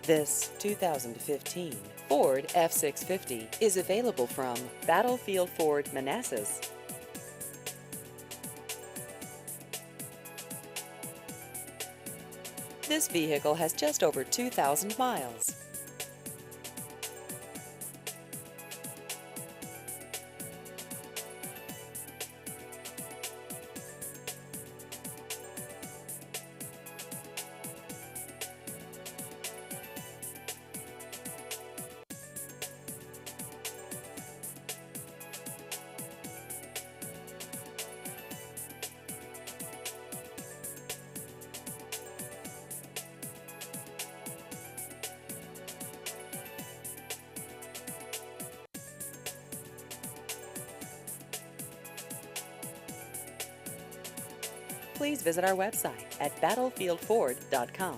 This 2015 Ford F650 is available from Battlefield Ford Manassas. This vehicle has just over 2,000 miles. Please visit our website at battlefieldford.com.